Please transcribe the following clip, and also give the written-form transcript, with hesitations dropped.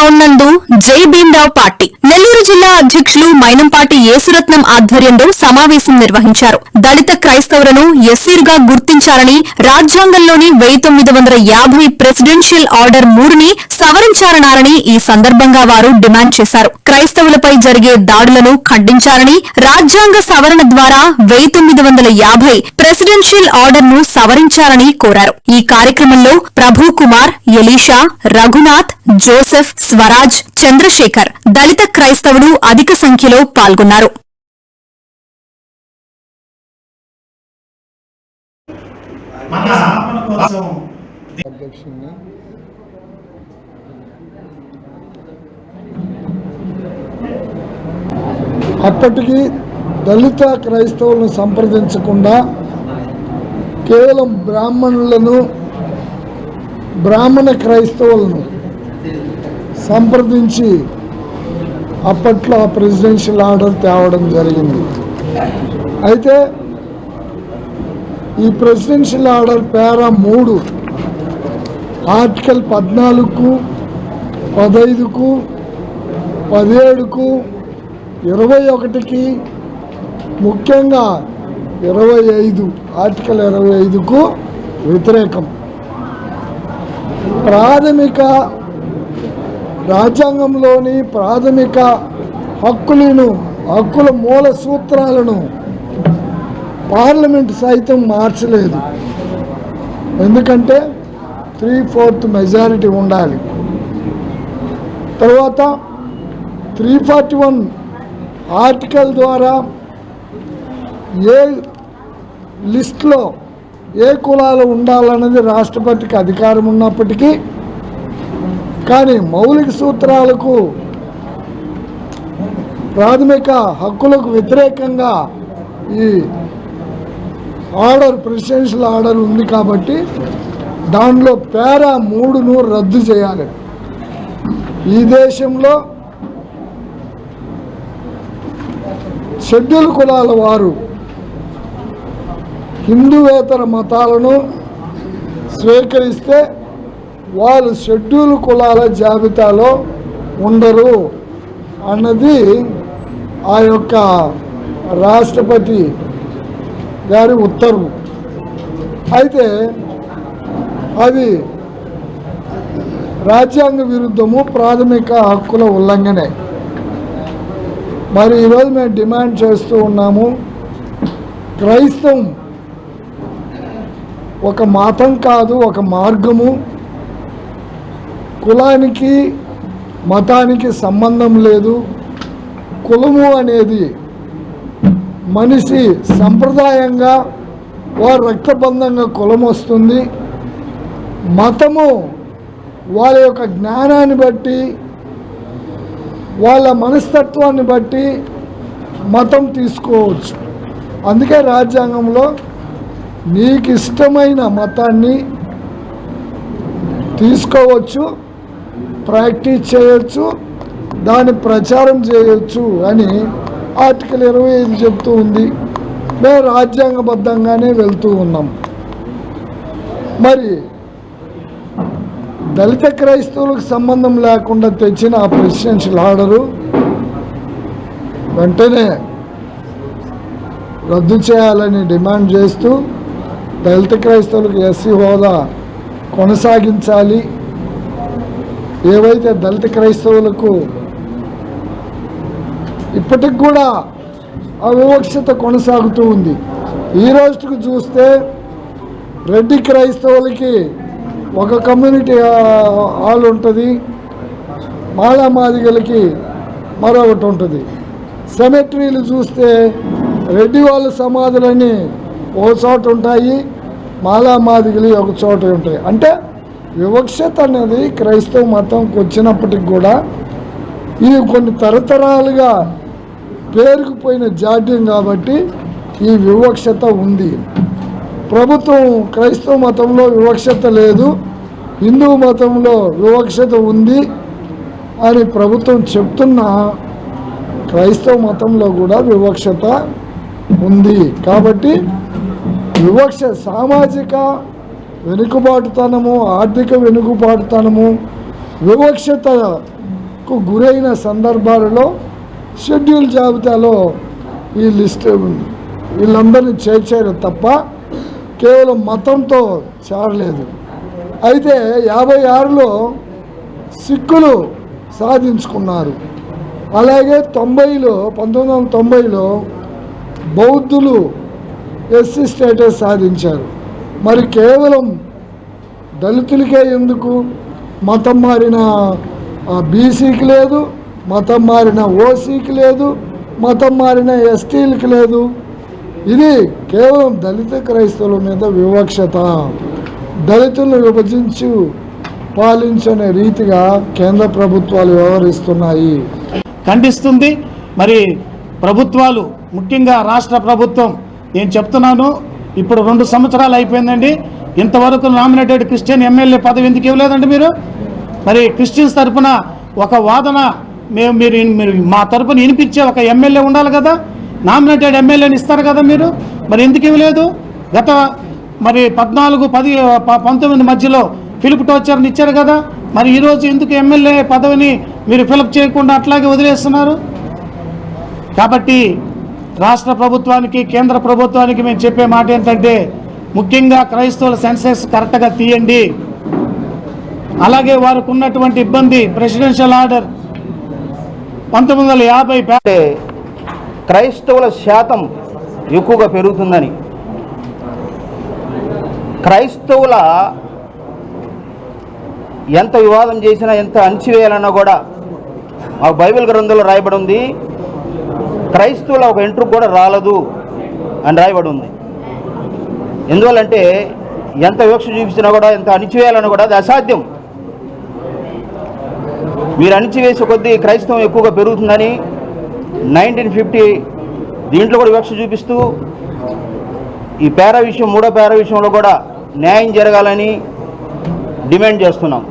Ground నందు జై Bhimrao party Nellore జిల్లా అధ్యక్షులు మైనంపాటి యేసురత్నం ఆధ్వర్యంలో సమావేశం నిర్వహించారు. దళిత క్రైస్తవులను ఎస్సీలుగా గుర్తించాలని, రాజ్యాంగంలోని 1950 ప్రెసిడెన్షియల్ ఆర్డర్ 3ని సవరించాలనాలని ఈ సందర్భంగా వారు డిమాండ్ చేశారు. క్రైస్తవులపై జరిగే దాడులను ఖండించాలని, రాజ్యాంగ సవరణ ద్వారా 1950 ప్రెసిడెన్షియల్ ఆర్డర్ ను సవరించాలని కోరారు. ఈ కార్యక్రమంలో ప్రభు కుమార్, ఎలీషా, రఘునాథ్, జోసెఫ్, స్వరాజ్, చంద్రశేఖర్ దళిత క్రైస్తవులు అధిక సంఖ్యలో పాల్గొన్నారు. అప్పటికి దళిత క్రైస్తవులను సంప్రదించకుండా కేవలం బ్రాహ్మణ క్రైస్తవులను సంప్రదించి అప్పట్లో ఆ ప్రెసిడెన్షియల్ ఆర్డర్ తేవడం జరిగింది. అయితే ఈ ప్రెసిడెన్షియల్ ఆర్డర్ పేరా 3 ఆర్టికల్ 14కు, 15కు, 17కు, 21కి, ముఖ్యంగా 25 ఆర్టికల్ 25కు వ్యతిరేకం. రాజ్యాంగంలోని ప్రాథమిక హక్కుల మూల సూత్రాలను పార్లమెంట్ సైతం మార్చలేదు. ఎందుకంటే 3/4 మెజారిటీ ఉండాలి. తర్వాత 341 ఆర్టికల్ ద్వారా ఏ లిస్టులో ఏ కులాలు ఉండాలన్నది రాష్ట్రపతికి అధికారం ఉన్నప్పటికీ, కానీ మౌలిక సూత్రాలకు, ప్రాథమిక హక్కులకు వ్యతిరేకంగా ఈ ప్రెసిడెన్షియల్ ఆర్డర్ ఉంది కాబట్టి దానిలో పేరా 3ను రద్దు చేయాలి. ఈ దేశంలో షెడ్యూల్ కులాల వారు హిందూవేతర మతాలను స్వీకరిస్తే వాళ్ళు షెడ్యూల్ కులాల జాబితాలో ఉండరు అన్నది ఆ యొక్క రాష్ట్రపతి గారి ఉత్తర్వు. అయితే అది రాజ్యాంగ విరుద్ధము, ప్రాథమిక హక్కుల ఉల్లంఘనే. మరి ఈరోజు మేము డిమాండ్ చేస్తూ ఉన్నాము, క్రైస్తవం ఒక మతం కాదు, ఒక మార్గము. కులానికి మతానికి సంబంధం లేదు. కులము అనేది మనిషి సంప్రదాయంగా వారి రక్తబంధంగా కులం వస్తుంది. మతము వాళ్ళ యొక్క జ్ఞానాన్ని బట్టి, వాళ్ళ మనస్తత్వాన్ని బట్టి మతం తీసుకోవచ్చు. అందుకే రాజ్యాంగంలో నీకు ఇష్టమైన మతాన్ని తీసుకోవచ్చు, ప్రాక్టీస్ చేయొచ్చు, దాన్ని ప్రచారం చేయొచ్చు అని ఆర్టికల్ 25 చెప్తూ ఉంది. మేము రాజ్యాంగబద్ధంగానే వెళ్తూ ఉన్నాం. మరి దళిత క్రైస్తవులకు సంబంధం లేకుండా తెచ్చిన ఆ ప్రెసిడెన్షియల్ ఆర్డరు వెంటనే రద్దు చేయాలని డిమాండ్ చేస్తూ దళిత క్రైస్తవులకు ఎస్సీ హోదా కొనసాగించాలి. ఏవైతే దళిత క్రైస్తవులకు ఇప్పటికి కూడా ఆ వివక్షత కొనసాగుతూ ఉంది. ఈ రోజుకి చూస్తే రెడ్డి క్రైస్తవులకి ఒక కమ్యూనిటీ హాల్ ఉంటుంది, మాలామాదిగలకి మరొకటి ఉంటుంది. సెమెట్రీలు చూస్తే రెడ్డి వాళ్ళ సమాధులని ఒక చోట ఉంటాయి, మాలామాదిగలు ఒక చోట ఉంటాయి. అంటే వివక్షత అనేది క్రైస్తవ మతంకి వచ్చినప్పటికి కూడా ఇది కొన్ని తరతరాలుగా పేరుకుపోయిన జాడ్యం కాబట్టి ఈ వివక్షత ఉంది. ప్రభుత్వం క్రైస్తవ మతంలో వివక్షత లేదు, హిందూ మతంలో వివక్షత ఉంది అని ప్రభుత్వం చెప్తున్నా క్రైస్తవ మతంలో కూడా వివక్షత ఉంది. కాబట్టి వివక్ష సామాజిక వెనుకబాటుతనము, ఆర్థిక వెనుకబాటుతనము, వివక్షత గురైన సందర్భాలలో షెడ్యూల్ జాబితాలో ఈ లిస్ట్ వీళ్ళందరినీ చేర్చారు తప్ప కేవలం మతంతో చేరలేదు. అయితే 56లో సిక్కులు సాధించుకున్నారు. అలాగే 1990లో బౌద్ధులు ఎస్సీ స్టేటస్ సాధించారు. మరి కేవలం దళితులకే ఎందుకు? మతం మారిన బీసీకి లేదు, మతం మారిన ఓసీకి లేదు, మతం మారిన ఎస్టీలకి లేదు. ఇది కేవలం దళిత క్రైస్తవుల మీద వివక్షత, దళితులను విభజించి పాలించనే రీతిగా కేంద్ర ప్రభుత్వాలు వ్యవహరిస్తున్నాయి. ఖండిస్తుంది. మరి ప్రభుత్వాలు, ముఖ్యంగా రాష్ట్ర ప్రభుత్వం, నేను చెప్తున్నాను, ఇప్పుడు 2 సంవత్సరాలు అయిపోయిందండి, ఇంతవరకు నామినేటెడ్ క్రిస్టియన్ ఎమ్మెల్యే పదవి ఎందుకు ఇవ్వలేదండి మీరు? మరి క్రిస్టియన్స్ తరఫున ఒక వాదన మీరు మా తరఫున వినిపించే ఒక ఎమ్మెల్యే ఉండాలి కదా, నామినేటెడ్ ఎమ్మెల్యేని ఇస్తారు కదా మీరు, మరి ఎందుకు ఇవ్వలేదు? గత మరి 14, 10, 19 మధ్యలో ఫిలిప్ టోచర్ని ఇచ్చారు కదా, మరి ఈరోజు ఎందుకు ఎమ్మెల్యే పదవిని మీరు ఫిలప్ చేయకుండా అట్లాగే వదిలేస్తున్నారు? కాబట్టి రాష్ట్ర ప్రభుత్వానికి, కేంద్ర ప్రభుత్వానికి మేము చెప్పే మాట ఏంటంటే, ముఖ్యంగా క్రైస్తవుల సెన్సెస్ కరెక్ట్గా తీయండి. అలాగే వారికి ఉన్నటువంటి ఇబ్బంది, ప్రెసిడెన్షియల్ ఆర్డర్ 1950 క్రైస్తవుల శాతం ఎక్కువగా పెరుగుతుందని, క్రైస్తవుల ఎంత వివాదం చేసినా, ఎంత అణిచివేయాలన్నా కూడా ఆ బైబిల్ గ్రంథంలో రాయబడి ఉంది, క్రైస్తవుల ఒక ఎంట్రుకు కూడా రాలదు అని రాయబడి ఉంది. ఎందువల్లంటే ఎంత వివక్ష చూపించినా కూడా, ఎంత అణిచివేయాలన్నా కూడా అది అసాధ్యం. మీరు అణిచివేసే కొద్దీ క్రైస్తవం ఎక్కువగా పెరుగుతుందని 1950 దీంట్లో కూడా వివక్ష చూపిస్తూ ఈ పేరా విషయం, 3వ పేరా విషయంలో కూడా న్యాయం జరగాలని డిమాండ్ చేస్తున్నాం.